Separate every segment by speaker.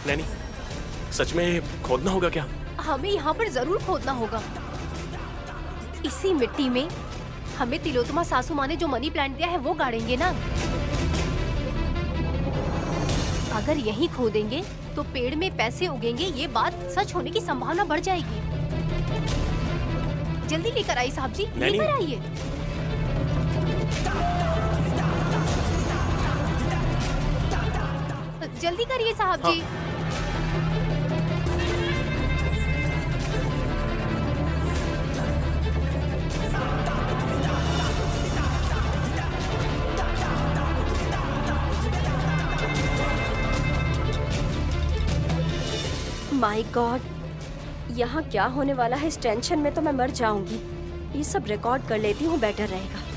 Speaker 1: नैनी, सच में खोदना होगा क्या?
Speaker 2: हमें यहाँ पर जरूर खोदना होगा। इसी मिट्टी में हमें तिलोत्तमा सासू माँ ने जो मनी प्लांट दिया है वो गाड़ेंगे ना। अगर यहीं खोदेंगे तो पेड़ में पैसे उगेंगे, ये बात सच होने की संभावना बढ़ जाएगी। जल्दी लेकर आइए साहब जी, लेकर आइए। जल्दी करिए साहब जी।
Speaker 3: माय गॉड, यहाँ क्या होने वाला है? इस टेंशन में तो मैं मर जाऊंगी। ये सब रिकॉर्ड कर लेती हूँ, बेटर रहेगा।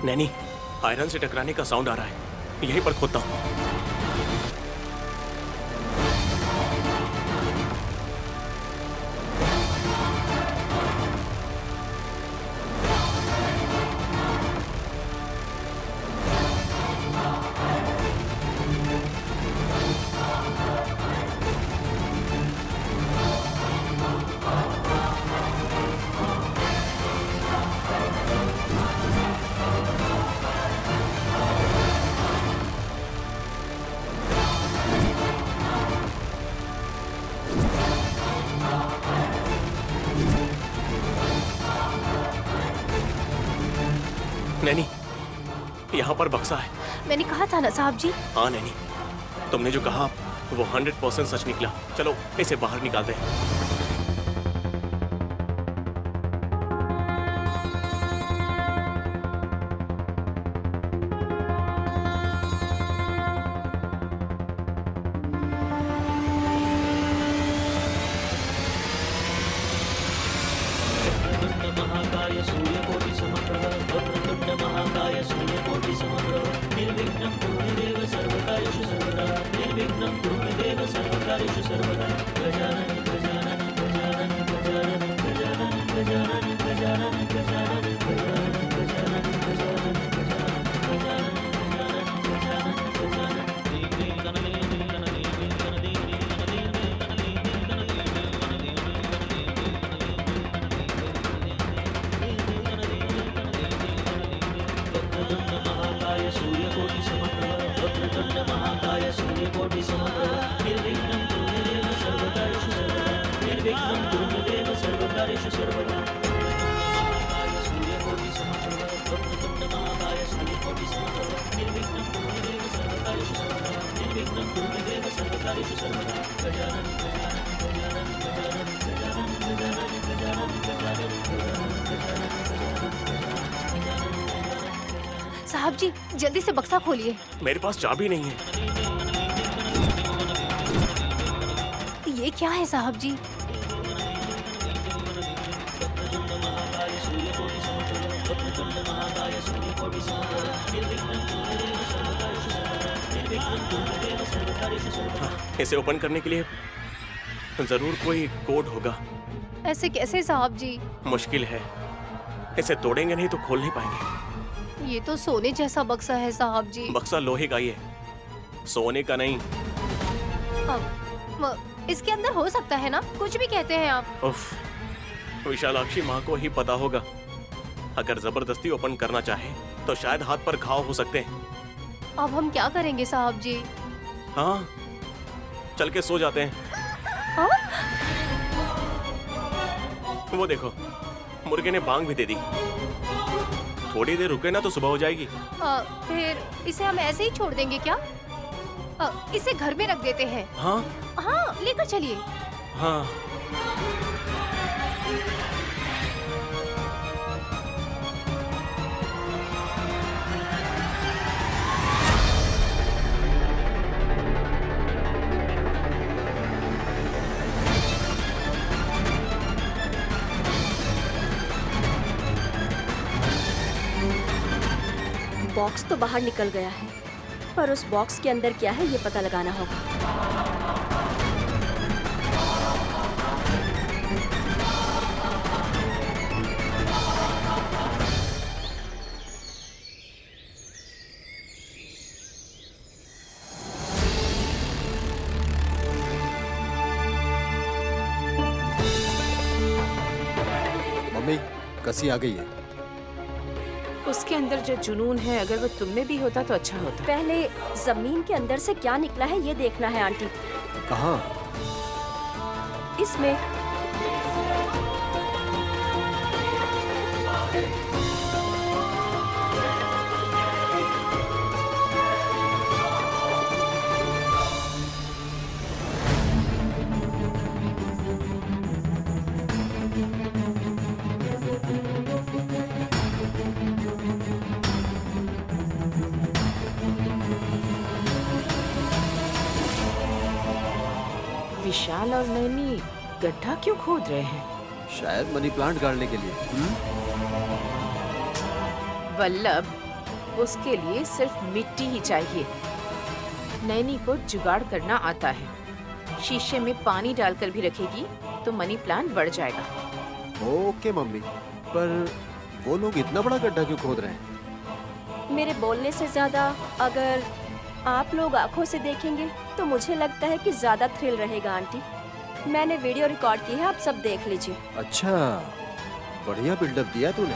Speaker 1: नैनी, आयरन से टकराने का साउंड आ रहा है। यहीं पर खोदता हूँ। नैनी, यहाँ पर बक्सा है।
Speaker 2: मैंने कहा था ना साहब जी।
Speaker 1: हाँ नैनी, तुमने जो कहा वो 100% सच निकला। चलो इसे बाहर निकालते हैं।
Speaker 2: साहब जी जल्दी से बक्सा खोलिए।
Speaker 1: मेरे पास चाबी नहीं है।
Speaker 2: ये क्या है साहब जी?
Speaker 1: इसे ओपन करने के लिए जरूर कोई कोड होगा।
Speaker 2: ऐसे कैसे साहब जी?
Speaker 1: मुश्किल है, इसे तोड़ेंगे नहीं तो खोल नहीं पाएंगे।
Speaker 2: ये तो सोने जैसा बक्सा है साहब जी।
Speaker 1: बक्सा लोहे का ही है, सोने का नहीं।
Speaker 2: अब इसके अंदर हो सकता है ना, कुछ भी कहते हैं आप।
Speaker 1: उफ, विशालाक्षी माँ को ही पता होगा। अगर जबरदस्ती ओपन करना चाहे तो शायद हाथ पर घाव हो सकते हैं।
Speaker 2: अब हम क्या करेंगे साहब जी?
Speaker 1: हाँ, चल के सो जाते हैं।
Speaker 2: हाँ?
Speaker 1: वो देखो, मुर्गे ने बांग भी दे दी। थोड़ी देर रुके ना तो सुबह हो जाएगी।
Speaker 2: फिर इसे हम ऐसे ही छोड़ देंगे क्या? इसे घर में रख देते हैं।
Speaker 1: हाँ
Speaker 2: हाँ, लेकर चलिए।
Speaker 1: हाँ।
Speaker 3: बॉक्स तो बाहर निकल गया है, पर उस बॉक्स के अंदर क्या है ये पता लगाना होगा।
Speaker 4: मम्मी, कसी आ गई है।
Speaker 5: उसके अंदर जो जुनून है, अगर वो तुम में भी होता तो अच्छा होता।
Speaker 3: पहले जमीन के अंदर से क्या निकला है ये देखना है आंटी।
Speaker 4: कहाँ?
Speaker 3: इसमें।
Speaker 5: विशाल और नैनी गड्ढा क्यों खोद रहे हैं?
Speaker 4: शायद मनी प्लांट गाड़ने के लिए।
Speaker 5: वल्लभ, उसके लिए सिर्फ मिट्टी ही चाहिए। नैनी को जुगाड़ करना आता है। शीशे में पानी डालकर भी रखेगी तो मनी प्लांट बढ़ जाएगा।
Speaker 4: ओके मम्मी, पर वो लोग इतना बड़ा गड्ढा क्यों खोद रहे हैं?
Speaker 3: मेरे बोलने से ज्यादा अगर आप लोग आंखों से देखेंगे तो मुझे लगता है कि ज्यादा थ्रिल रहेगा आंटी। मैंने वीडियो रिकॉर्ड की है, आप सब देख लीजिए।
Speaker 4: अच्छा, बढ़िया बिल्डअप दिया तूने।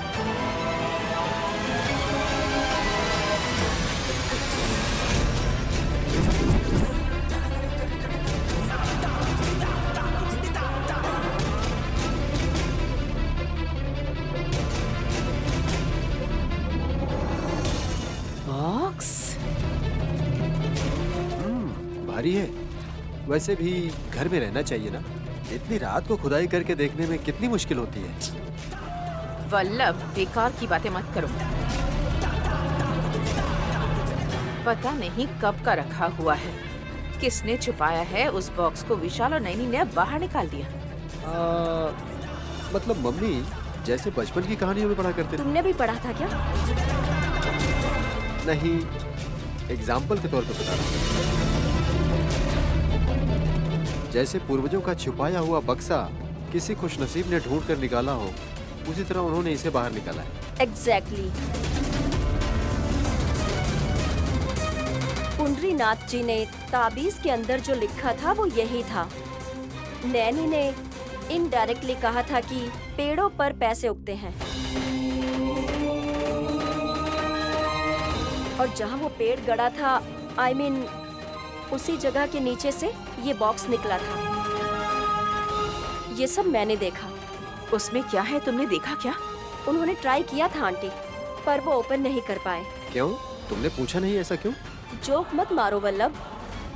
Speaker 5: बॉक्स
Speaker 4: भारी है। वैसे भी घर में रहना चाहिए ना। इतनी रात को खुदाई करके देखने में कितनी मुश्किल होती है।
Speaker 5: वल्लभ, बेकार की बातें मत करो। पता नहीं कब का रखा हुआ है। किसने छुपाया है उस बॉक्स को? विशाल और नैनी ने अब बाहर निकाल दिया।
Speaker 4: मतलब मम्मी, जैसे बचपन की कहानियों में पढ़ा करते थे।
Speaker 3: तुमने भी पढ़ा था क्या?
Speaker 4: नहीं, एग्जाम्पल के तौर पे बता रहा हूं। जैसे पूर्वजों का छुपाया हुआ बक्सा किसी खुशनसीब ने ढूंढ कर निकाला हो, उसी तरह उन्होंने इसे बाहर निकाला है।
Speaker 3: एग्जैक्टली। पुंडरीनाथ जी ने ताबीज के अंदर जो लिखा था वो यही था। नैनी ने इनडायरेक्टली कहा था कि पेड़ों पर पैसे उगते हैं, और जहाँ वो पेड़ गड़ा था, I mean, उसी जगह के नीचे से ये बॉक्स निकला था। ये सब मैंने देखा।
Speaker 5: उसमें क्या है, तुमने देखा क्या?
Speaker 3: उन्होंने ट्राई किया था आंटी, पर वो ओपन नहीं कर पाए।
Speaker 4: क्यों? तुमने पूछा नहीं ऐसा क्यों?
Speaker 3: जोक मत मारो वल्लभ।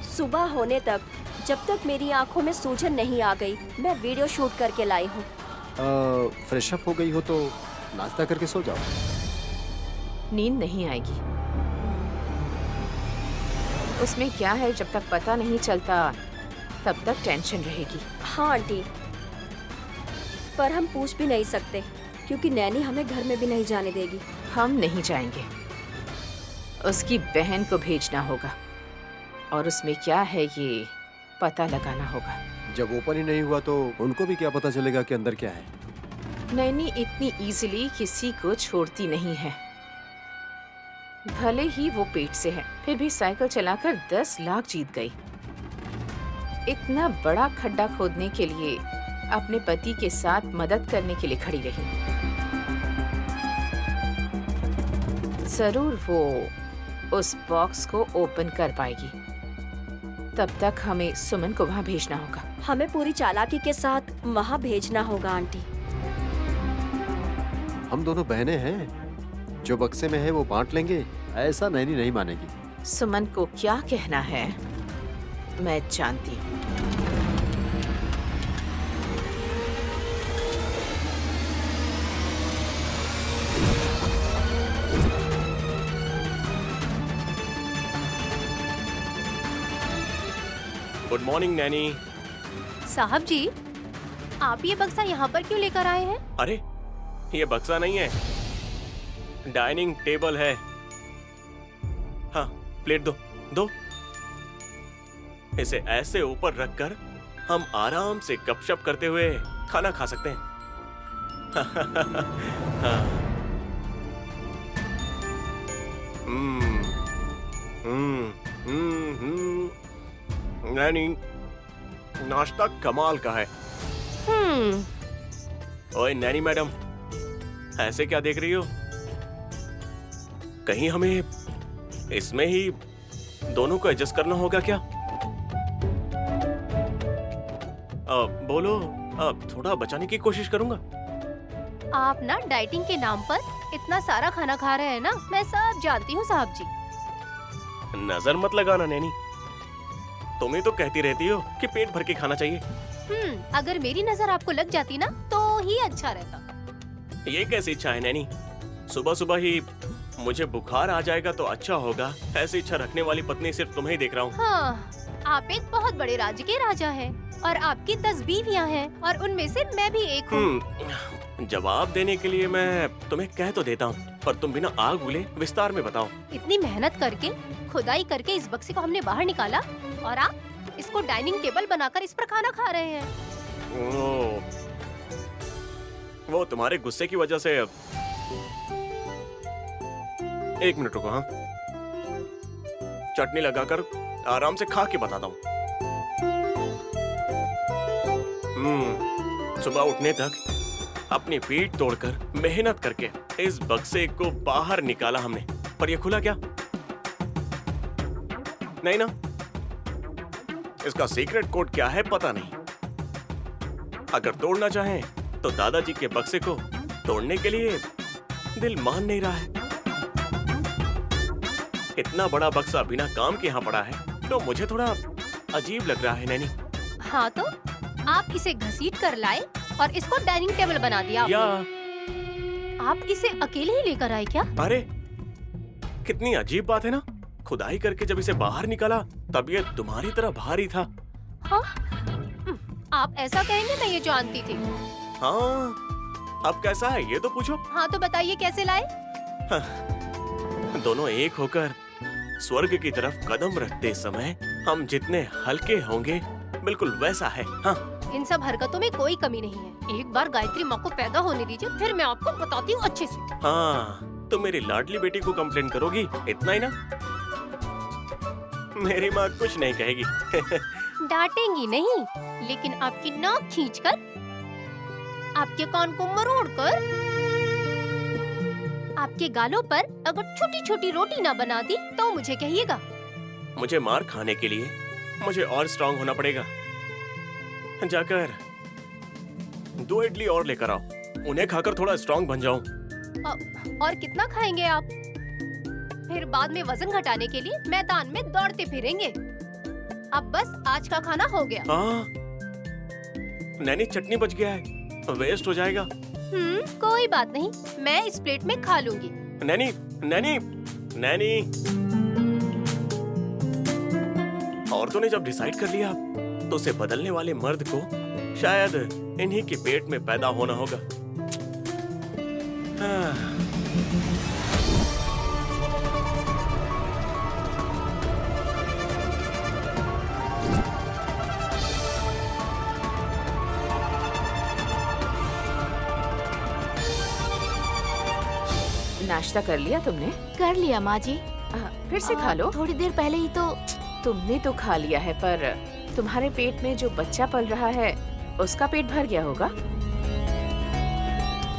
Speaker 3: सुबह होने तक, जब तक मेरी आंखों में सूजन नहीं आ गई, मैं वीडियो शूट करके लाई हूँ।
Speaker 4: फ्रेश अप हो गई हो तो नाश्ता करके सो जाओ।
Speaker 5: नींद नहीं आएगी। उसमें क्या है, जब तक पता नहीं चलता तब तक टेंशन रहेगी।
Speaker 3: हाँ आंटी, पर हम पूछ भी नहीं सकते क्योंकि नैनी हमें घर में भी नहीं जाने देगी।
Speaker 5: हम नहीं जाएंगे। उसकी बहन को भेजना होगा और उसमें क्या है ये पता लगाना होगा।
Speaker 4: जब ओपन ही नहीं हुआ तो उनको भी क्या पता चलेगा कि अंदर क्या है?
Speaker 5: नैनी इतनी इजीली किसी को छोड़ती नहीं है। भले ही वो पेट से है, फिर भी साइकिल चलाकर 10 लाख जीत गई। इतना बड़ा खड्डा खोदने के लिए अपने पति के साथ मदद करने के लिए खड़ी रही। जरूर वो उस बॉक्स को ओपन कर पाएगी। तब तक हमें सुमन को वहाँ भेजना होगा।
Speaker 3: हमें पूरी चालाकी के साथ वहाँ भेजना होगा आंटी।
Speaker 4: हम दोनों बहनें हैं, जो बक्से में है वो बांट लेंगे। ऐसा नैनी नहीं मानेगी।
Speaker 5: सुमन को क्या कहना है मैं जानती हूँ।
Speaker 1: Good morning Naini.
Speaker 2: साहब जी, आप ये बक्सा यहाँ पर क्यों लेकर आए हैं?
Speaker 1: अरे, ये बक्सा नहीं है, डाइनिंग टेबल है। प्लेट दो दो। इसे ऐसे ऊपर रखकर हम आराम से गपशप करते हुए खाना खा सकते हैं। हाँ। हम्म, हम्म, नैनी, नाश्ता कमाल का है। ओए नैनी मैडम, ऐसे क्या देख रही हो? कहीं हमें इसमें ही दोनों को एडजस्ट करना होगा क्या? बोलो, थोड़ा बचाने की कोशिश करूंगा।
Speaker 2: आप ना डाइटिंग के नाम पर इतना सारा खाना खा रहे हैं ना, मैं सब जानती हूँ साहब जी।
Speaker 1: नजर मत लगाना नैनी, तुम ही तो कहती रहती हो कि पेट भर के खाना चाहिए।
Speaker 2: अगर मेरी नजर आपको लग जाती ना तो ही अच्छा रहता।
Speaker 1: ये कैसी इच्छा है नैनी? सुबह सुबह ही मुझे बुखार आ जाएगा तो अच्छा होगा, ऐसी इच्छा रखने वाली पत्नी सिर्फ तुम्हें ही देख रहा हूँ।
Speaker 2: हाँ, आप एक बहुत बड़े राज्य के राजा हैं और आपकी 10 बीवियां हैं और उनमें से मैं भी एक हूँ।
Speaker 1: जवाब देने के लिए मैं तुम्हें कह तो देता हूँ, पर तुम बिना आग उगले विस्तार में बताओ।
Speaker 2: इतनी मेहनत करके खुदाई करके इस बक्से को हमने बाहर निकाला और आप इसको डाइनिंग टेबल बनाकर इस पर खाना खा रहे हैं।
Speaker 1: वो तुम्हारे गुस्से की वजह से। एक मिनट रुको। हाँ, चटनी लगाकर आराम से खा के बताता हूँ। सुबह उठने तक अपनी पीठ तोड़कर मेहनत करके इस बक्से को बाहर निकाला हमने, पर ये खुला क्या? नहीं ना, इसका सीक्रेट कोड क्या है पता नहीं। अगर तोड़ना चाहें तो दादाजी के बक्से को तोड़ने के लिए दिल मान नहीं रहा है। इतना बड़ा बक्सा बिना काम के यहाँ पड़ा है तो मुझे थोड़ा अजीब लग रहा है नैनी।
Speaker 2: हाँ तो आप इसे घसीट कर लाए और इसको डाइनिंग टेबल बना दिया
Speaker 1: या
Speaker 2: आप इसे अकेले ही लेकर आए क्या?
Speaker 1: अरे कितनी अजीब बात है ना, खुदाई करके जब इसे बाहर निकाला तब ये तुम्हारी तरह भारी था।
Speaker 2: हाँ? आप ऐसा कहेंगे मैं ये जानती थी।
Speaker 1: हाँ, अब कैसा है ये तो पूछो।
Speaker 2: हाँ तो बताइए कैसे लाए?
Speaker 1: दोनों एक होकर स्वर्ग की तरफ कदम रखते समय हम जितने हल्के होंगे बिल्कुल वैसा है। हाँ,
Speaker 2: इन सब हरकतों में कोई कमी नहीं है। एक बार गायत्री माँ को पैदा होने दीजिए, फिर मैं आपको बताती हूँ अच्छे से।
Speaker 1: हाँ, तो मेरी लाडली बेटी को कंप्लेन करोगी, इतना ही ना? मेरी माँ कुछ नहीं कहेगी।
Speaker 2: डांटेंगी नहीं, लेकिन आपकी नाक खींचकर, आपके कान को मरोड़कर, आपके गालों पर अगर छोटी छोटी रोटी ना बना दी तो मुझे कहिएगा।
Speaker 1: मुझे मार खाने के लिए मुझे और स्ट्रांग होना पड़ेगा। जाकर 2 इडली और लेकर आओ, उन्हें खाकर थोड़ा स्ट्रांग बन जाऊं।
Speaker 2: और कितना खाएंगे आप? फिर बाद में वजन घटाने के लिए मैदान में दौड़ते फिरेंगे। अब बस आज का खाना हो गया।
Speaker 1: हाँ, नैनी चटनी बच गया है, वेस्ट हो जाएगा।
Speaker 2: कोई बात नहीं, मैं इस प्लेट में खा लूंगी।
Speaker 1: नैनी, नैनी, नैनी। औरतों ने जब डिसाइड कर लिया तो उसे बदलने वाले मर्द को शायद इन्हीं के पेट में पैदा होना होगा। हाँ।
Speaker 5: नाश्ता कर लिया तुमने?
Speaker 6: कर लिया माँ जी।
Speaker 5: फिर से खा लो।
Speaker 6: थोड़ी देर पहले ही तो।
Speaker 5: तुमने तो खा लिया है, पर तुम्हारे पेट में जो बच्चा पल रहा है उसका पेट भर गया होगा।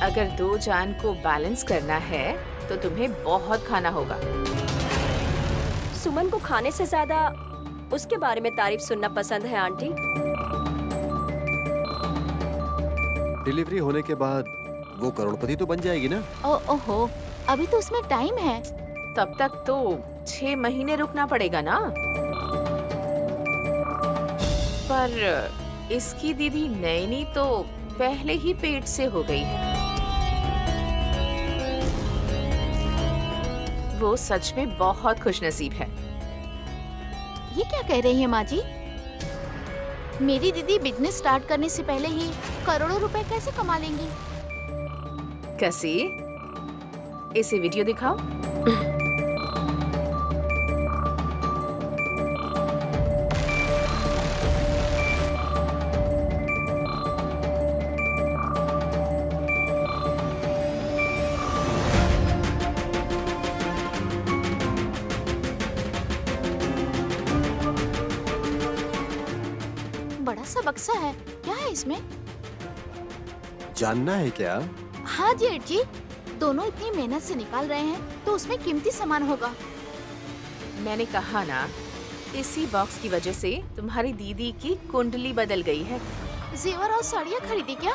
Speaker 5: अगर 2 जान को बैलेंस करना है तो तुम्हें बहुत खाना होगा।
Speaker 3: सुमन को खाने से ज्यादा उसके बारे में तारीफ सुनना पसंद है आंटी।
Speaker 4: डिलीवरी होने के बाद वो करोड़पति तो बन जाएगी ना?
Speaker 6: ओहो, अभी तो उसमें टाइम है।
Speaker 5: तब तक तो 6 महीने रुकना पड़ेगा ना। पर इसकी दीदी नैनी तो पहले ही पेट से हो गई है। वो सच में बहुत खुशनसीब है।
Speaker 6: ये क्या कह रही है माँ जी? मेरी दीदी बिजनेस स्टार्ट करने से पहले ही करोड़ों रुपए कैसे कमा लेंगी?
Speaker 5: कसी, इसे वीडियो दिखाओ।
Speaker 6: बड़ा सा बक्सा है, क्या है इसमें?
Speaker 4: जानना है क्या?
Speaker 6: हाँ जेठ जी, दोनों इतनी मेहनत से निकाल रहे हैं तो उसमें कीमती सामान होगा।
Speaker 5: मैंने कहा ना, इसी बॉक्स की वजह से तुम्हारी दीदी की कुंडली बदल गई है।
Speaker 6: जेवर और साड़ियाँ खरीदी क्या?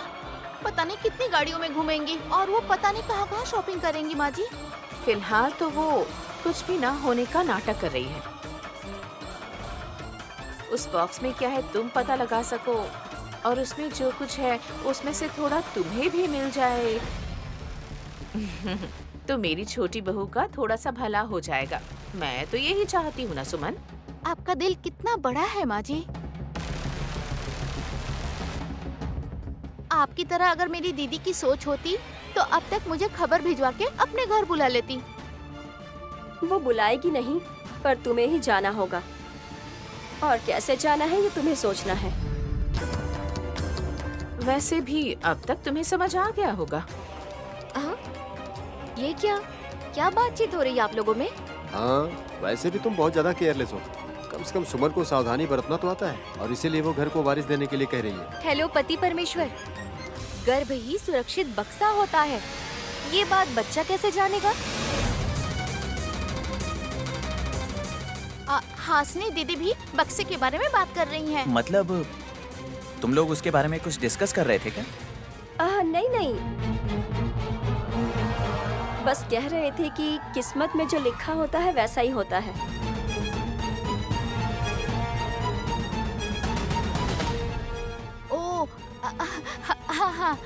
Speaker 6: पता नहीं कितनी गाड़ियों में घूमेंगी और वो पता नहीं कहाँ शॉपिंग करेंगी माँ जी।
Speaker 5: फिलहाल तो वो कुछ भी ना होने का नाटक कर रही है। उस बॉक्स में क्या है तुम पता लगा सको, और उसमें जो कुछ है उसमें से थोड़ा तुम्हें भी मिल जाए तो मेरी छोटी बहू का थोड़ा सा भला हो जाएगा। मैं तो यही चाहती हूँ ना सुमन।
Speaker 6: आपका दिल कितना बड़ा है माँ जी। आपकी तरह अगर मेरी दीदी की सोच होती तो अब तक मुझे खबर भिजवा के अपने घर बुला लेती।
Speaker 3: वो बुलाएगी नहीं, पर तुम्हें ही जाना होगा, और कैसे जाना है ये तुम्हें सोचना है।
Speaker 5: वैसे भी अब तक तुम्हें समझ आ गया होगा।
Speaker 3: ये क्या बातचीत हो रही है आप लोगों में?
Speaker 4: हाँ, वैसे भी तुम बहुत ज्यादा केयरलेस हो। कम से कम सुमन को सावधानी बरतना तो आता है, और इसीलिए वो घर को वारिस देने के लिए कह रही है।
Speaker 7: हेलो पति परमेश्वर, गर्भ ही सुरक्षित बक्सा होता है, ये बात बच्चा कैसे जानेगा?
Speaker 6: हासनी दीदी भी बक्से के बारे में बात कर रही हैं।
Speaker 8: मतलब तुम लोग उसके बारे में कुछ डिस्कस कर रहे थे क्या?
Speaker 3: नहीं, बस कह रहे थे कि किस्मत में जो लिखा होता है वैसा ही होता है।
Speaker 6: हाँ,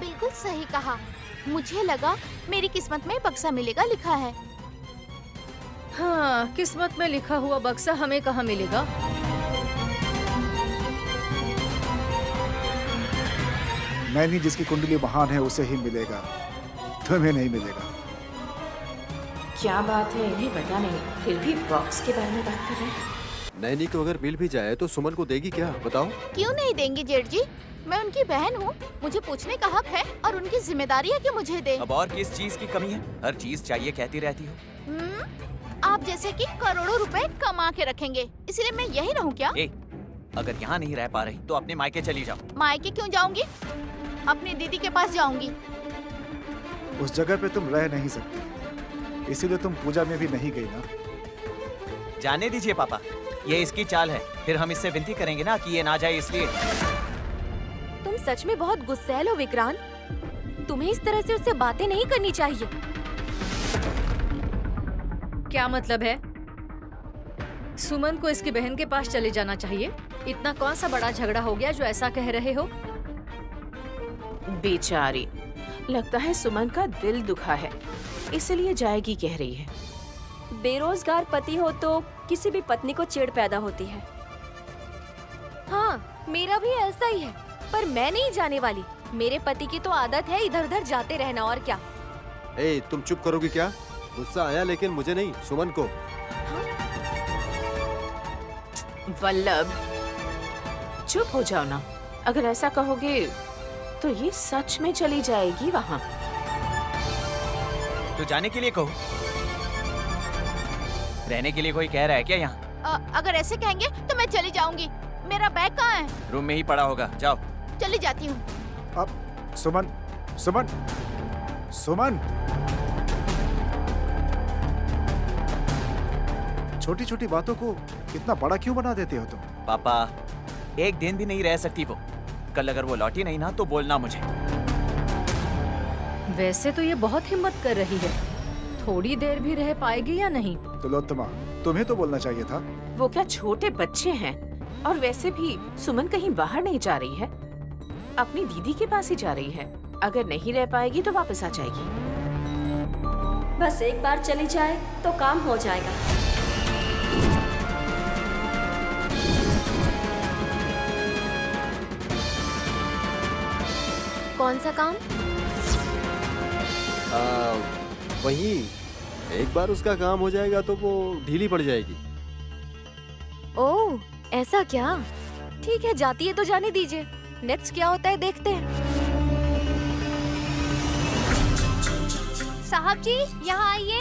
Speaker 6: बिल्कुल सही कहा। मुझे लगा मेरी किस्मत में बक्सा मिलेगा लिखा है।
Speaker 9: हाँ, किस्मत में लिखा हुआ बक्सा हमें कहाँ मिलेगा?
Speaker 10: नैनी जिसकी कुंडली महान है उसे ही मिलेगा, तुम्हें नहीं मिलेगा।
Speaker 5: क्या बात है, इन्हें पता नहीं, फिर भी बॉक्स के बारे में बात कर रहे हैं।
Speaker 4: नैनी को अगर मिल भी जाए तो सुमन को देगी क्या, बताओ?
Speaker 6: क्यों नहीं देंगी जेठ जी? मैं उनकी बहन हूँ, मुझे पूछने का हक है और उनकी जिम्मेदारी है कि मुझे दे।
Speaker 8: अब और किस चीज की कमी है? हर चीज चाहिए कहती रहती हो।
Speaker 6: आप जैसे कि करोड़ों रुपए कमा के रखेंगे, इसलिए मैं यही रहूं क्या?
Speaker 8: अगर यहाँ नहीं रह पा रही तो अपने मायके चली जाओ।
Speaker 6: मायके क्यों जाऊंगी? अपनी दीदी के पास जाऊंगी।
Speaker 10: उस जगह पे तुम रह नहीं सकती, इसीलिए तुम पूजा में भी नहीं गई ना।
Speaker 8: जाने दीजिए पापा, ये इसकी चाल है, फिर हम इससे विनती करेंगे ना कि ये ना जाए इसलिए।
Speaker 7: तुम सच में बहुत गुस्सैल हो विक्रांत, तुम्हें इस तरह से उससे बातें नहीं करनी चाहिए।
Speaker 9: क्या मतलब है? सुमन को इसकी बहन के पास चले जाना चाहिए? इतना कौन सा बड़ा झगड़ा हो गया जो ऐसा कह रहे हो?
Speaker 5: बेचारी, लगता है सुमन का दिल दुखा है, इसलिए जाएगी कह रही है।
Speaker 3: बेरोजगार पति हो तो किसी भी पत्नी को चिढ़ पैदा होती है।
Speaker 7: हाँ, मेरा भी ऐसा ही है, पर मैं नहीं जाने वाली। मेरे पति की तो आदत है इधर उधर जाते रहना, और क्या।
Speaker 4: तुम चुप करोगी क्या? गुस्सा आया लेकिन मुझे नहीं, सुमन को।
Speaker 5: वल्लभ, चुप हो जाओ ना। अगर ऐसा कहोगे तो ये सच में चली जाएगी वहाँ।
Speaker 8: तो जाने के लिए कहो। रहने के लिए कोई कह रहा है क्या यहाँ?
Speaker 6: अगर ऐसे कहेंगे तो मैं चली जाऊंगी। मेरा बैग कहाँ है?
Speaker 8: रूम में ही पड़ा होगा, जाओ।
Speaker 6: चली जाती हूँ।
Speaker 10: अब सुमन, सुमन, सुमन, छोटी छोटी बातों को इतना बड़ा क्यों बना देते हो तुम?
Speaker 8: पापा, एक दिन भी नहीं रह सकती वो। कल अगर वो लौटी नहीं ना तो बोलना मुझे।
Speaker 9: वैसे तो ये बहुत हिम्मत कर रही है, थोड़ी देर भी रह पाएगी या नहीं?
Speaker 10: तिलोत्तमा, तुम्हें तो बोलना चाहिए था।
Speaker 5: वो क्या छोटे बच्चे हैं? और वैसे भी सुमन कहीं बाहर नहीं जा रही है, अपनी दीदी के पास ही जा रही है। अगर नहीं रह पाएगी तो वापस आ जाएगी।
Speaker 3: बस एक बार चली जाए तो काम हो जाएगा।
Speaker 7: कौन सा काम?
Speaker 4: वही, एक बार उसका काम हो जाएगा तो वो ढीली पड़ जाएगी।
Speaker 7: ओह, ऐसा क्या? ठीक है, जाती है तो जाने दीजिए। नेक्स्ट क्या होता है देखते हैं।
Speaker 2: साहब जी, यहाँ आइए।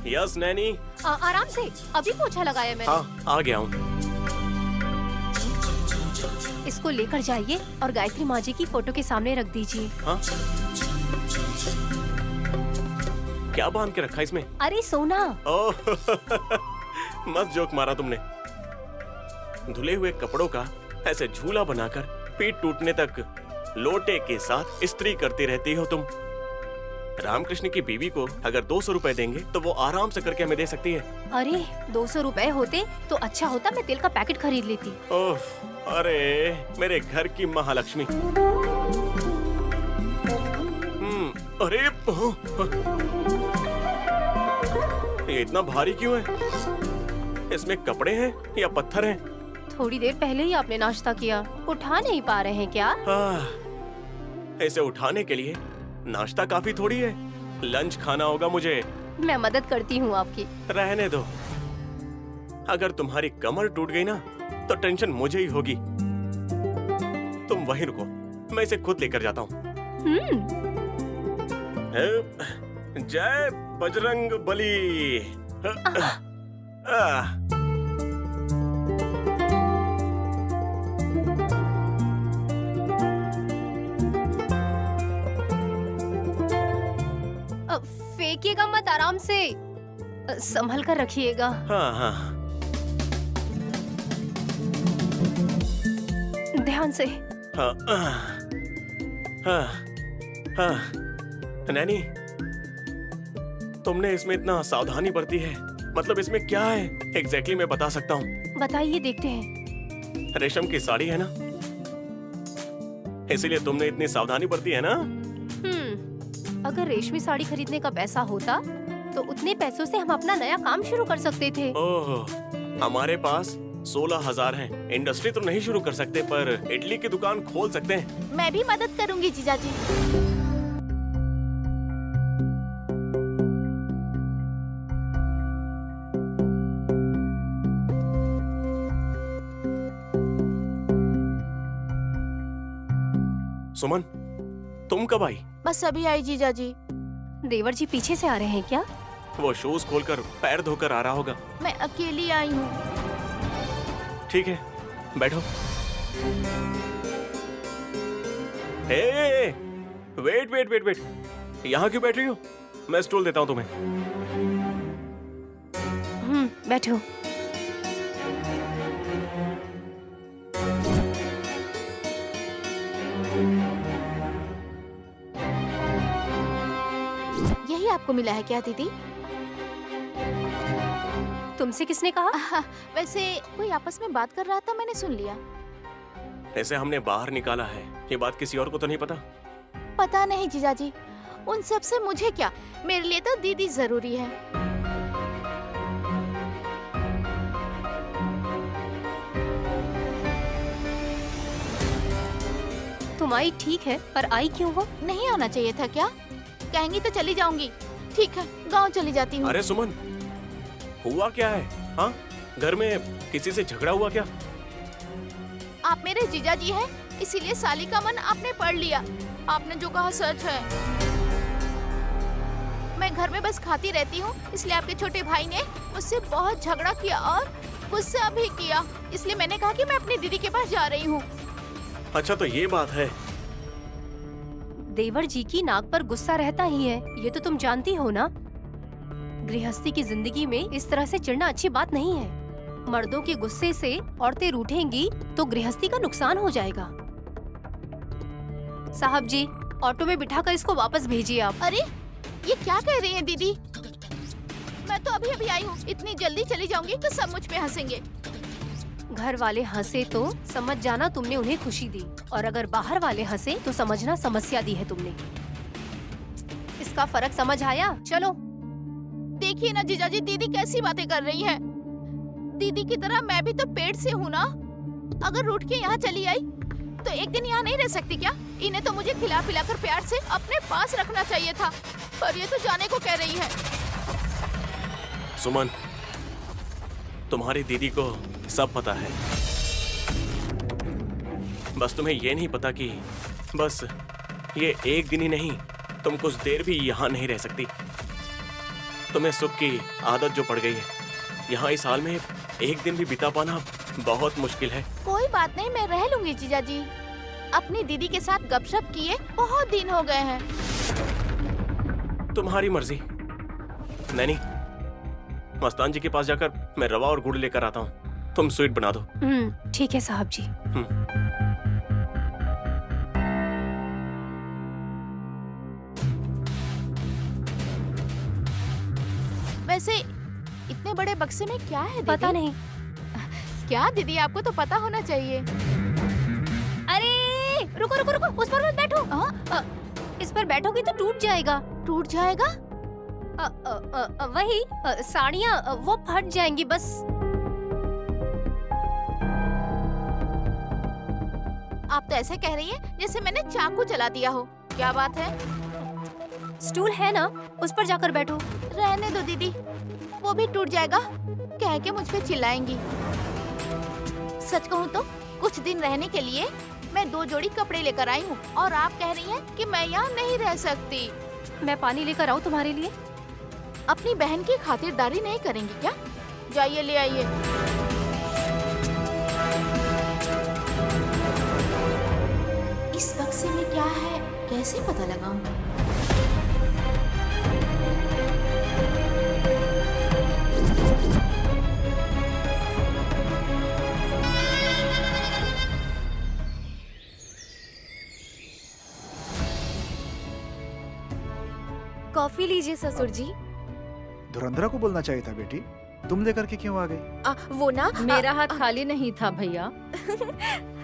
Speaker 1: यस नैनी।
Speaker 2: आराम से, अभी पोछा लगाया मैंने।
Speaker 1: हाँ, आ गया हूँ।
Speaker 2: इसको लेकर जाइए और गायत्री माँ जी की फोटो के सामने रख दीजिए।
Speaker 1: हाँ? क्या बांध के रखा इसमें?
Speaker 2: अरे सोना।
Speaker 1: ओह मस्त जोक मारा तुमने। धुले हुए कपड़ों का ऐसे झूला बनाकर पीठ टूटने तक लोटे के साथ इस्त्री करती रहती हो तुम। रामकृष्ण की बीवी को अगर 200 रुपए देंगे तो वो आराम से करके हमें दे सकती है।
Speaker 2: अरे 200 रुपए होते तो अच्छा होता, मैं तेल का पैकेट खरीद लेती।
Speaker 1: ओह, अरे मेरे घर की महालक्ष्मी। अरे ये इतना भारी क्यों है? इसमें कपड़े हैं या पत्थर हैं?
Speaker 2: थोड़ी देर पहले ही आपने नाश्ता किया, उठा नहीं पा रहे हैं क्या?
Speaker 1: इसे उठाने के लिए नाश्ता काफी थोड़ी है, लंच खाना होगा मुझे।
Speaker 2: मैं मदद करती हूँ आपकी।
Speaker 1: रहने दो, अगर तुम्हारी कमर टूट गई ना तो टेंशन मुझे ही होगी। तुम वहीं रुको, मैं इसे खुद लेकर जाता हूँ। जय बजरंग बली।
Speaker 2: फेंकिएगा मत, आराम से संभल कर रखिएगा।
Speaker 1: हाँ हाँ,
Speaker 2: ध्यान से।
Speaker 1: हाँ हाँ हाँ। नैनी, तुमने इसमें इतना सावधानी बरती है, मतलब इसमें क्या है एग्जैक्टली मैं बता सकता हूँ।
Speaker 2: बताइए, देखते हैं।
Speaker 1: रेशम की साड़ी है ना, इसीलिए तुमने इतनी सावधानी बरती है ना।
Speaker 2: अगर रेशमी साड़ी खरीदने का पैसा होता तो उतने पैसों से हम अपना नया काम शुरू कर सकते थे।
Speaker 1: ओह, हमारे पास 16,000 हैं। इंडस्ट्री तो नहीं शुरू कर सकते पर इडली की दुकान खोल सकते हैं।
Speaker 6: मैं भी मदद करूंगी जीजाजी।
Speaker 1: सुमन, तुम कब आई?
Speaker 6: बस अभी आई जीजाजी।
Speaker 2: देवर जी पीछे से आ रहे हैं क्या?
Speaker 1: वो शूज खोलकर पैर धोकर आ रहा होगा।
Speaker 6: मैं अकेली आई हूँ।
Speaker 1: ठीक है, बैठो। हे, वेट वेट वेट वेट, यहाँ क्यों बैठ रही हो? मैं स्टूल देता हूँ तुम्हें।
Speaker 2: बैठो।
Speaker 6: यही आपको मिला है क्या दीदी?
Speaker 2: तुमसे किसने कहा?
Speaker 6: वैसे कोई आपस में बात कर रहा था, मैंने सुन लिया।
Speaker 1: ऐसे हमने बाहर निकाला है, ये बात किसी और को तो नहीं पता?
Speaker 6: पता नहीं जीजाजी, उन सब से मुझे क्या, मेरे लिए तो दीदी जरूरी है।
Speaker 2: तुम आई ठीक है, पर आई क्यों हो?
Speaker 6: नहीं आना चाहिए था क्या? कहेंगी तो चली जाऊंगी। ठीक है, गांव चली जाती हूँ।
Speaker 1: अरे सुमन, हुआ क्या है? हाँ, घर में किसी से झगड़ा हुआ क्या?
Speaker 6: आप मेरे जीजाजी हैं, इसीलिए साली का मन आपने पढ़ लिया। आपने जो कहा सच है। मैं घर में बस खाती रहती हूँ, इसलिए आपके छोटे भाई ने मुझसे बहुत झगड़ा किया और गुस्सा भी किया। इसलिए मैंने कहा कि मैं अपनी दीदी के पास जा रही हूँ।
Speaker 1: अच्छा, तो ये बात है।
Speaker 2: देवर जी की नाक पर गुस्सा रहता ही है, ये तो तुम जानती हो ना। गृहस्थी की जिंदगी में इस तरह से चिढ़ना अच्छी बात नहीं है। मर्दों के गुस्से से औरतें रूठेंगी तो गृहस्थी का नुकसान हो जाएगा। साहब जी, ऑटो में बिठाकर इसको वापस भेजिए आप।
Speaker 6: अरे, ये क्या कह रही हैं दीदी? मैं तो अभी अभी आई हूँ, इतनी जल्दी चली जाऊंगी तो सब मुझ पे हंसेंगे।
Speaker 2: घर वाले हंसे तो समझ जाना तुमने उन्हें खुशी दी, और अगर बाहर वाले हंसे तो समझना समस्या दी है तुमने। इसका फर्क समझ आया? चलो।
Speaker 6: देखिए ना जीजाजी, दीदी कैसी बातें कर रही है। दीदी की तरह मैं भी तो पेट से हूँ ना। अगर रूठ के यहाँ चली आई तो एक दिन यहाँ नहीं रह सकती क्या? इन्हें तो मुझे खिला पिला कर प्यार से अपने पास रखना चाहिए था, पर ये तो जाने को कह रही है।
Speaker 1: सुमन, तुम्हारी दीदी को सब पता है, बस तुम्हें ये नहीं पता कि बस ये एक दिन ही नहीं, तुम कुछ देर भी यहाँ नहीं रह सकती। तुम्हें सुख की आदत जो पड़ गई है, यहाँ इस हाल में एक दिन भी बिता पाना बहुत मुश्किल है।
Speaker 6: कोई बात नहीं, मैं रह लूंगी जीजा जी। अपनी दीदी के साथ गपशप किए बहुत दिन हो गए हैं।
Speaker 1: तुम्हारी मर्जी। नैनी, मस्तान जी के पास जाकर मैं रवा और गुड़ लेकर आता हूँ। तुम स्वीट बना दो।
Speaker 2: ठीक है साहब जी।
Speaker 6: वैसे इतने बड़े बक्से में क्या है दीदी?
Speaker 2: पता नहीं।
Speaker 6: क्या दीदी, आपको तो पता होना चाहिए।
Speaker 2: अरे रुको रुको रुको, उस पर मत बैठो। इस पर बैठोगी तो टूट जाएगा।
Speaker 6: टूट जाएगा?
Speaker 2: वही साड़ियाँ वो फट जाएंगी बस।
Speaker 6: आप तो ऐसे कह रही है जैसे मैंने चाकू चला दिया हो। क्या बात है?
Speaker 2: स्टूल है ना, उस पर जाकर बैठो।
Speaker 6: रहने दो दीदी, वो भी टूट जाएगा। कह के मुझ पे चिल्लाएंगी। सच कहूँ तो कुछ दिन रहने के लिए मैं 2 जोड़ी कपड़े लेकर आई हूँ और आप कह रही हैं कि मैं यहाँ नहीं रह सकती।
Speaker 2: मैं पानी लेकर आऊँ तुम्हारे लिए?
Speaker 6: अपनी बहन की खातिरदारी नहीं करेंगी क्या? जाइए ले आइए। इस बक्से में क्या है, कैसे पता लगाऊं?
Speaker 7: कॉफी लीजिए ससुर जी।
Speaker 10: धुरंधरा को बोलना चाहिए था बेटी, तुम लेकर के क्यों आ गई?
Speaker 7: वो ना
Speaker 9: मेरा हाथ खाली नहीं था भैया।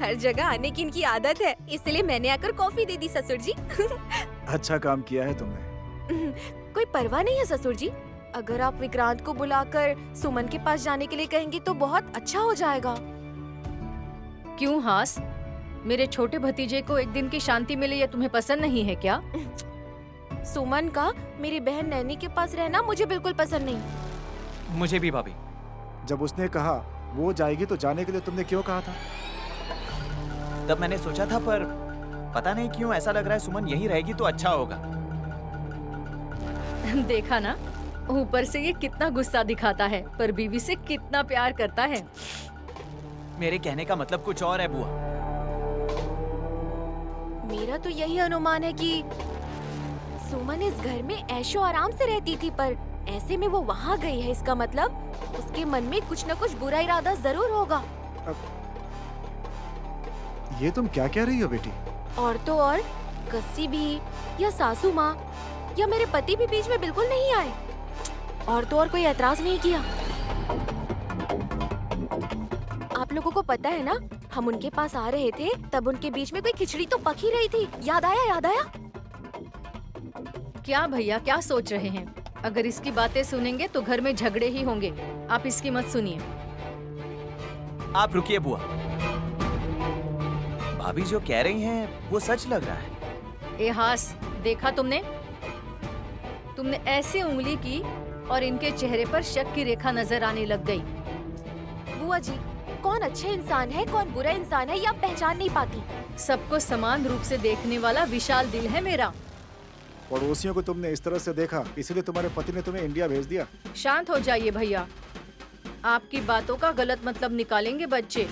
Speaker 7: हर जगह आने की इनकी आदत है, इसलिए मैंने आकर कॉफी दे दी ससुर जी।
Speaker 10: अच्छा काम किया है तुमने।
Speaker 7: कोई परवाह नहीं है ससुर जी। अगर आप विक्रांत को बुलाकर सुमन के पास जाने के लिए कहेंगे तो बहुत अच्छा हो जाएगा।
Speaker 9: क्यों हास, मेरे छोटे भतीजे को एक दिन की शांति मिले, ये तुम्हें पसंद नहीं है क्या?
Speaker 7: सुमन का मेरी बहन नैनी के पास रहना मुझे बिल्कुल पसंद नहीं।
Speaker 8: मुझे भी भाभी।
Speaker 10: जब उसने कहा वो जाएगी तो जाने के लिए तुमने क्यों कहा था?
Speaker 8: तब मैंने सोचा था, पर पता नहीं क्यों ऐसा लग रहा है सुमन यहीं रहेगी तो अच्छा होगा।
Speaker 9: देखा ना, ऊपर से ये कितना गुस्सा दिखाता है पर बीवी से कितना प्यार करता है।
Speaker 8: मेरे कहने का मतलब कुछ और है बुआ।
Speaker 7: मेरा तो यही अनुमान है कि सुमन इस घर में ऐशो आराम से रहती थी, पर ऐसे में वो वहाँ गई है, इसका मतलब उसके मन में कुछ न कुछ बुरा इरादा जरूर होगा।
Speaker 10: ये तुम क्या कह रही हो बेटी?
Speaker 7: और तो और कस्सी भी या सासू माँ या मेरे पति भी बीच में बिल्कुल नहीं आए, और तो और कोई ऐतराज नहीं किया। आप लोगों को पता है ना, हम उनके पास आ रहे थे तब उनके बीच में कोई खिचड़ी तो पक ही रही थी। याद आया, याद आया?
Speaker 9: क्या भैया, क्या सोच रहे हैं? अगर इसकी बातें सुनेंगे तो घर में झगड़े ही होंगे। आप इसकी मत सुनिए।
Speaker 8: आप रुकिए बुआ, भाभी जो कह रही हैं वो सच लग रहा है।
Speaker 9: ए हास, देखा तुमने ऐसे उंगली की और इनके चेहरे पर शक की रेखा नजर आने लग गई।
Speaker 7: बुआ जी, कौन अच्छे इंसान है कौन बुरा इंसान है ये आप पहचान नहीं पाती।
Speaker 9: सबको समान रूप से देखने वाला विशाल दिल है मेरा।
Speaker 10: पड़ोसियों को तुमने इस तरह से देखा, इसलिए तुम्हारे पति ने तुम्हें इंडिया भेज दिया।
Speaker 9: शांत हो जाइए भैया, आपकी बातों का गलत मतलब निकालेंगे बच्चे।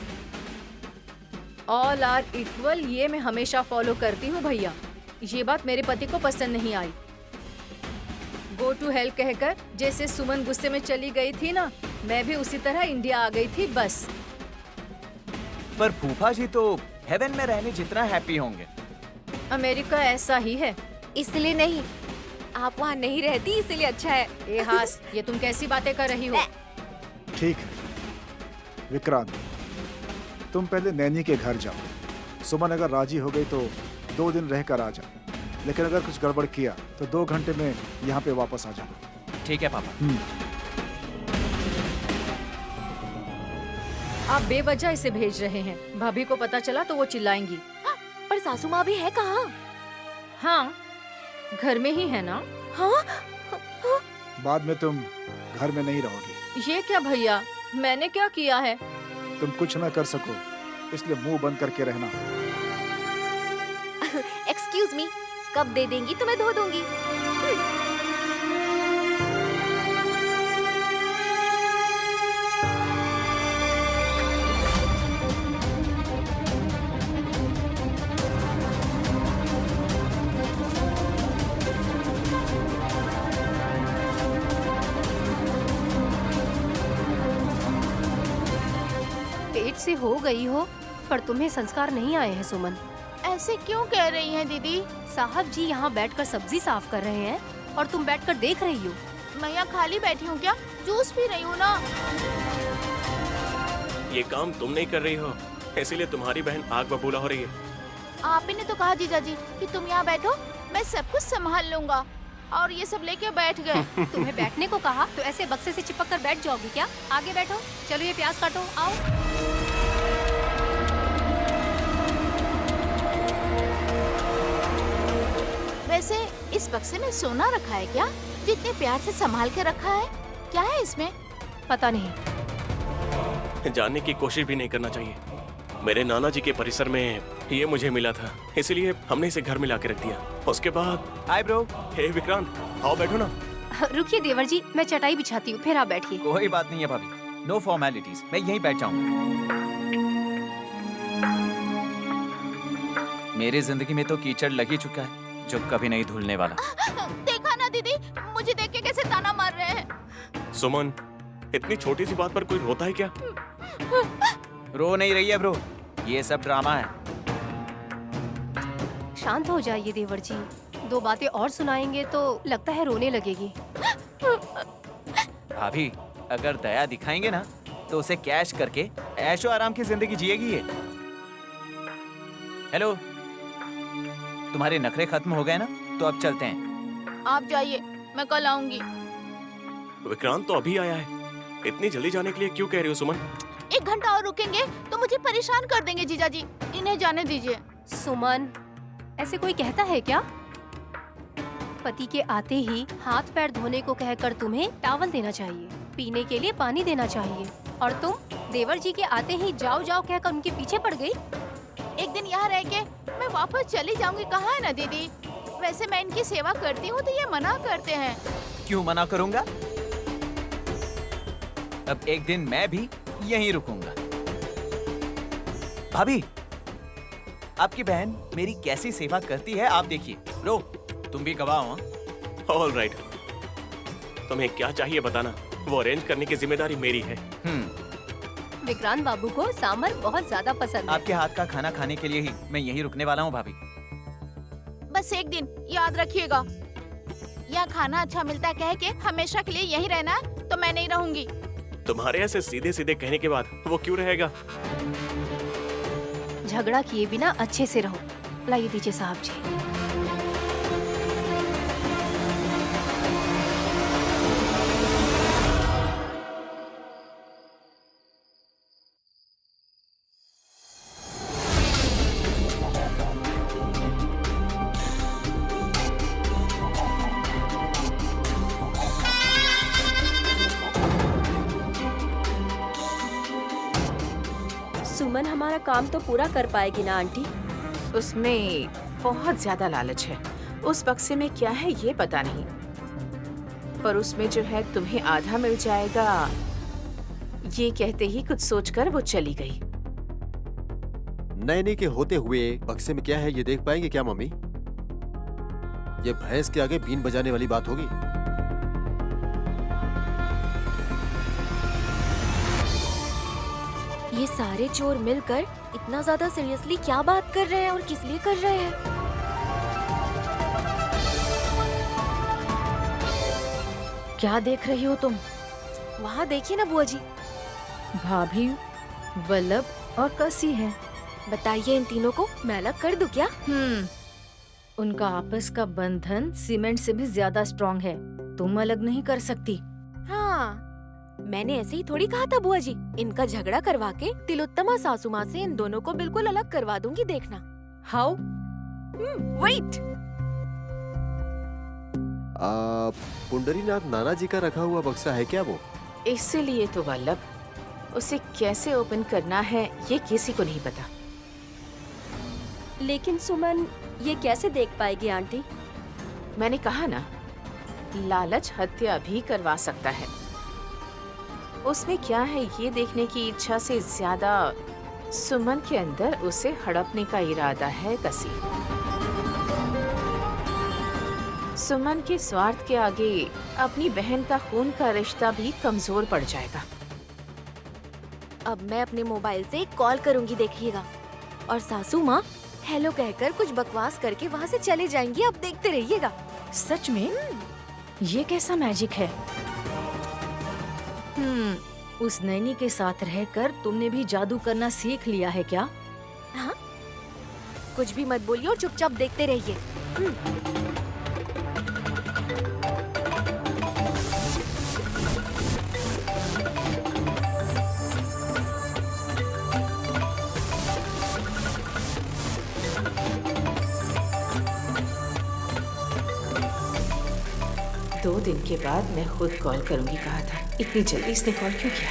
Speaker 9: ऑल आर इक्वल ये मैं हमेशा फॉलो करती हूँ भैया। ये बात मेरे पति को पसंद नहीं आई। गो टू हेल कहकर जैसे सुमन गुस्से में चली गई थी ना, मैं भी उसी तरह इंडिया आ गई थी बस।
Speaker 8: पर फूफा जी तो हेवन में रहने जितना हैप्पी होंगे।
Speaker 9: अमेरिका ऐसा ही है।
Speaker 7: इसलिए नहीं, आप वहाँ नहीं रहती इसलिए अच्छा है।
Speaker 9: ए हास, ये तुम कैसी बातें कर रही हो?
Speaker 10: ठीक है विक्रांत, तुम पहले नैनी के घर जाओ। सुमन अगर राजी हो गई तो 2 दिन रहकर आ जाओ, लेकिन अगर कुछ गड़बड़ किया तो 2 घंटे में यहाँ पे वापस आ जाओ।
Speaker 8: ठीक है पापा।
Speaker 9: आप बेवजह इसे भेज रहे हैं। भाभी को पता चला तो वो चिल्लाएंगी।
Speaker 7: पर सासू माँ भी है कहाँ?
Speaker 9: हाँ, घर में ही है ना।
Speaker 7: हाँ?
Speaker 10: बाद में तुम घर में नहीं रहोगी।
Speaker 9: ये क्या भैया, मैंने क्या किया है?
Speaker 10: तुम कुछ न कर सको, इसलिए मुंह बंद करके रहना।
Speaker 7: एक्सक्यूज मी, कब दे देंगी तो मैं धो दूंगी।
Speaker 2: पेट से हो गई हो, पर तुम्हें संस्कार नहीं आए हैं सुमन।
Speaker 6: ऐसे क्यों कह रही हैं दीदी?
Speaker 2: साहब जी यहाँ बैठकर सब्जी साफ कर रहे हैं और तुम बैठकर देख रही हो।
Speaker 6: मैं यहाँ खाली बैठी हूँ क्या? जूस पी रही हूँ ना।
Speaker 1: ये काम तुम नहीं कर रही हो, इसीलिए तुम्हारी बहन आग बबूला हो रही है।
Speaker 6: आप ही ने तो कहा जीजा जी कि तुम यहाँ बैठो, मैं सब कुछ संभाल लूंगा, और ये सब लेके बैठ गए।
Speaker 2: तुम्हें बैठने को कहा तो ऐसे बक्से से चिपक कर बैठ जाओगी क्या? आगे बैठो। चलो ये प्याज काटो, आओ।
Speaker 6: वैसे इस बक्से में सोना रखा है क्या? जितने प्यार से संभाल के रखा है, क्या है इसमें?
Speaker 2: पता नहीं।
Speaker 1: जानने की कोशिश भी नहीं करना चाहिए। मेरे नाना जी के परिसर में ये मुझे मिला था, इसीलिए हमने इसे घर में ला के रख दिया। उसके बाद
Speaker 8: हाय ब्रो।
Speaker 1: हे विक्रांत, आओ बैठो ना।
Speaker 2: रुकिए देवर जी, मैं चटाई बिछाती हूँ, फिर आप बैठिए।
Speaker 8: कोई बात नहीं है भाभी, नो फॉर्मेलिटीज, मैं यहीं बैठ जाऊंगा। मेरी जिंदगी में तो कीचड़ लग ही चुका है, जो कभी नहीं धुलने वाला।
Speaker 6: देखा ना दीदी, मुझे देख के कैसे ताना मार रहे हैं।
Speaker 1: सुमन, इतनी छोटी सी बात पर कोई रोता है क्या?
Speaker 8: रो नहीं रही है ब्रो, ये सब ड्रामा है।
Speaker 2: शांत हो जाइए देवर जी, 2 बातें और सुनाएंगे तो लगता है रोने लगेगी।
Speaker 8: भाभी, अगर दया दिखाएंगे ना तो उसे कैश करके ऐशो आराम की जिंदगी जिएगी ये। हेलो, तुम्हारे नखरे खत्म हो गए ना, तो अब चलते हैं।
Speaker 6: आप जाइए, मैं कल आऊंगी।
Speaker 1: विक्रांत तो अभी आया है, इतनी जल्दी जाने के लिए क्यों कह रही हो सुमन?
Speaker 6: 1 घंटा और रुकेंगे तो मुझे परेशान कर देंगे जीजा जी, इन्हें जाने दीजिए।
Speaker 2: सुमन, ऐसे कोई कहता है क्या? पति के आते ही हाथ पैर धोने को कहकर तुम्हें टॉवल देना चाहिए, पीने के लिए पानी देना चाहिए, और तुम देवर जी के आते ही जाओ जाओ कहकर उनके पीछे पड़ गई।
Speaker 6: एक दिन यहाँ रह के मैं वापस चली जाऊंगी, कहा है ना दीदी। वैसे मैं इनकी सेवा करती हूँ तो ये मना करते हैं।
Speaker 8: क्यों मना करूंगा? अब एक दिन मैं भी यहीं रुकूंगा। भाभी, आपकी बहन मेरी कैसी सेवा करती है आप देखिए। ब्रो, तुम भी गवाह हो।
Speaker 1: ऑल राइट, तुम्हें क्या चाहिए बताना, वो अरेंज करने की जिम्मेदारी मेरी है।
Speaker 2: विक्रांत बाबू को सांभर बहुत ज्यादा पसंद है।
Speaker 8: आपके हाथ का खाना खाने के लिए ही मैं यहीं रुकने वाला हूँ भाभी।
Speaker 6: बस एक दिन याद रखिएगा, यहाँ खाना अच्छा मिलता है कह के हमेशा के लिए यहीं रहना तो मैं नहीं रहूंगी।
Speaker 1: तुम्हारे ऐसे सीधे सीधे कहने के बाद वो क्यों रहेगा?
Speaker 2: झगड़ा किए बिना अच्छे से रहो। लाइए दीजिए साहब जी।
Speaker 3: सुमन हमारा काम तो पूरा कर पाएगी ना आंटी?
Speaker 5: उसमें बहुत ज्यादा लालच है। उस बक्से में क्या है ये पता नहीं, पर उसमें जो है तुम्हें आधा मिल जाएगा, ये कहते ही कुछ सोचकर वो चली गई।
Speaker 4: नैनी के होते हुए बक्से में क्या है ये देख पाएंगे क्या मम्मी? ये भैंस के आगे बीन बजाने वाली बात होगी।
Speaker 7: ये सारे चोर मिलकर इतना ज्यादा सीरियसली क्या बात कर रहे हैं और किस लिए कर रहे हैं?
Speaker 9: क्या देख रही हो तुम?
Speaker 7: वहाँ देखिए ना बुआ जी।
Speaker 9: भाभी, वल्लभ और कसी है।
Speaker 7: बताइए इन तीनों को मैं अलग कर दूं क्या?
Speaker 9: उनका आपस का बंधन सीमेंट से भी ज्यादा स्ट्रॉन्ग है, तुम अलग नहीं कर सकती।
Speaker 7: हाँ, मैंने ऐसे ही थोड़ी कहा था बुआ जी। इनका झगड़ा करवा के तिलोत्तमा सासू माँ से इन दोनों को बिल्कुल अलग करवा दूंगी, देखना।
Speaker 9: हाउ?
Speaker 7: वेट।
Speaker 4: पुंडरीनाथ नाना जी का रखा हुआ बक्सा है क्या वो?
Speaker 5: इसीलिए तो वल्लभ, उसे कैसे ओपन करना है ये किसी को नहीं पता।
Speaker 3: लेकिन सुमन ये कैसे देख पाएगी आंटी?
Speaker 5: मैंने कहा ना, लालच हत्या भी करवा सकता है। उसमें क्या है ये देखने की इच्छा से ज्यादा सुमन के अंदर उसे हड़पने का इरादा है कसी। सुमन के स्वार्थ के आगे अपनी बहन का खून का रिश्ता भी कमजोर पड़ जाएगा।
Speaker 7: अब मैं अपने मोबाइल से कॉल करूंगी, देखिएगा। और सासू माँ हेलो कहकर कुछ बकवास करके वहाँ से चले जाएंगी, अब देखते रहिएगा।
Speaker 9: सच में? ये कैसा मैजिक है? उस नैनी के साथ रहकर तुमने भी जादू करना सीख लिया है क्या?
Speaker 7: हाँ, कुछ भी मत बोलिए और चुपचाप देखते रहिए।
Speaker 5: 2 दिन के बाद मैं खुद कॉल करूंगी कहा था, इतनी जल्दी इसने कॉल क्यों किया?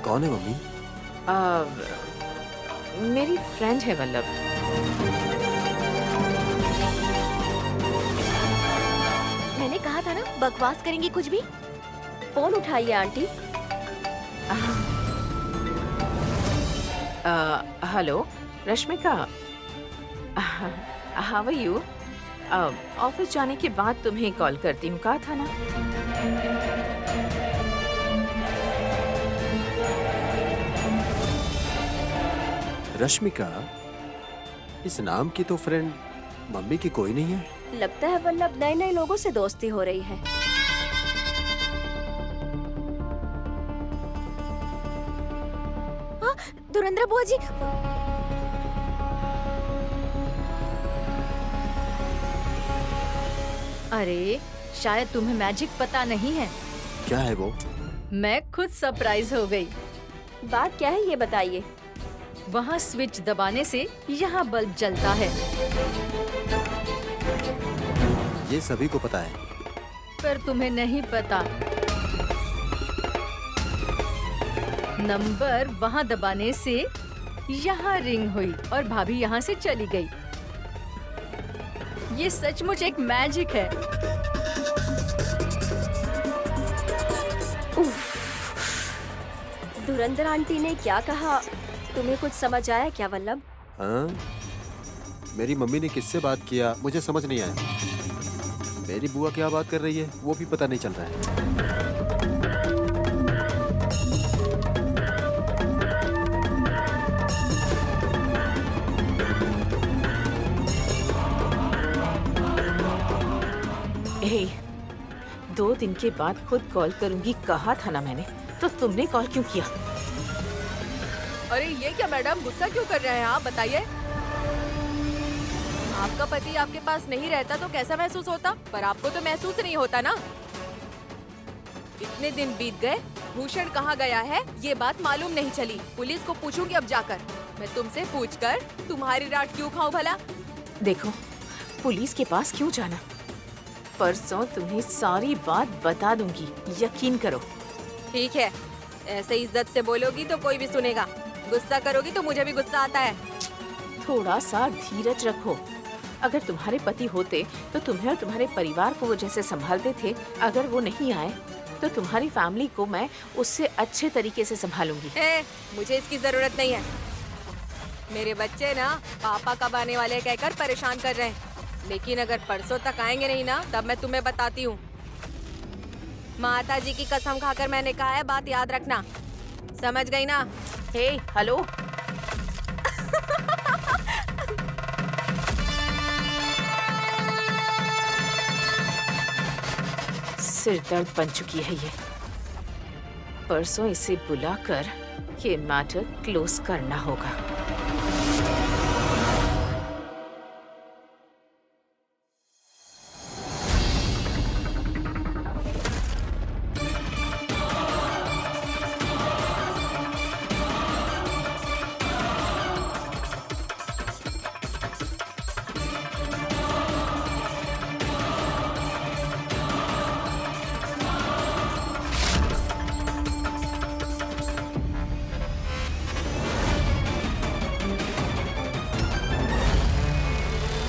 Speaker 4: कौन है मम्मी?
Speaker 5: मेरी फ्रेंड है वल्लभ।
Speaker 7: मैंने कहा था ना, बकवास करेंगी कुछ भी।
Speaker 3: फोन उठाइए aunty.
Speaker 5: Hello Rashmika, how are you? Office जाने के बाद तुम्हें कॉल करती हूँ, कहा था ना।
Speaker 4: रश्मिका, इस नाम की तो फ्रेंड मम्मी की कोई नहीं है।
Speaker 3: लगता है वल्लभ नए नए लोगों से दोस्ती हो रही है।
Speaker 7: धुरंधर बुआ जी,
Speaker 9: अरे शायद तुम्हें मैजिक पता नहीं है।
Speaker 4: क्या है वो?
Speaker 9: मैं खुद सरप्राइज हो गई।
Speaker 3: बात क्या है ये बताइए।
Speaker 9: वहाँ स्विच दबाने से यहाँ बल्ब जलता है।
Speaker 4: ये सभी को पता है,
Speaker 9: पर तुम्हें नहीं पता। नंबर वहाँ दबाने से यहाँ रिंग हुई और भाभी यहाँ से चली गई। ये सचमुच एक मैजिक है।
Speaker 3: धुरंधर आंटी ने क्या कहा, तुम्हें कुछ समझ आया क्या वल्लभ?
Speaker 4: हाँ? मेरी मम्मी ने किससे बात किया मुझे समझ नहीं आया। मेरी बुआ क्या बात कर रही है वो भी पता नहीं चल रहा है।
Speaker 5: ए, 2 दिन के बाद खुद कॉल करूंगी कहा था ना मैंने, तो तुमने कॉल क्यों किया?
Speaker 11: अरे ये क्या मैडम, गुस्सा क्यों कर रहे हैं आप, बताइए। आपका पति आपके पास नहीं रहता तो कैसा महसूस होता, पर आपको तो महसूस नहीं होता ना। इतने दिन बीत गए, भूषण कहाँ गया है ये बात मालूम नहीं चली। पुलिस को पूछूंगी अब जाकर। मैं तुमसे पूछकर तुम्हारी डांट क्यों खाऊं भला?
Speaker 5: देखो, पुलिस के पास क्यों जाना, परसों तुम्हें सारी बात बता दूंगी, यकीन करो।
Speaker 11: ठीक है, ऐसे इज्जत से बोलोगी तो कोई भी सुनेगा, गुस्सा करोगी तो मुझे भी गुस्सा आता है।
Speaker 5: थोड़ा सा धीरज रखो। अगर तुम्हारे पति होते तो तुम्हें और तुम्हारे परिवार को वो जैसे संभालते थे, अगर वो नहीं आए तो तुम्हारी फैमिली को मैं उससे अच्छे तरीके से संभालूंगी।
Speaker 11: मुझे इसकी जरूरत नहीं है। मेरे बच्चे ना पापा कब आने वाले कहकर परेशान कर रहे हैं, लेकिन अगर परसों तक आएंगे नहीं ना तब मैं तुम्हें बताती हूँ। माता जी की कसम खाकर मैंने कहा है, बात याद रखना, समझ गई ना?
Speaker 5: हे हेलो, सिर दर्द बन चुकी है ये। परसों इसे बुलाकर ये मैटर क्लोज करना होगा।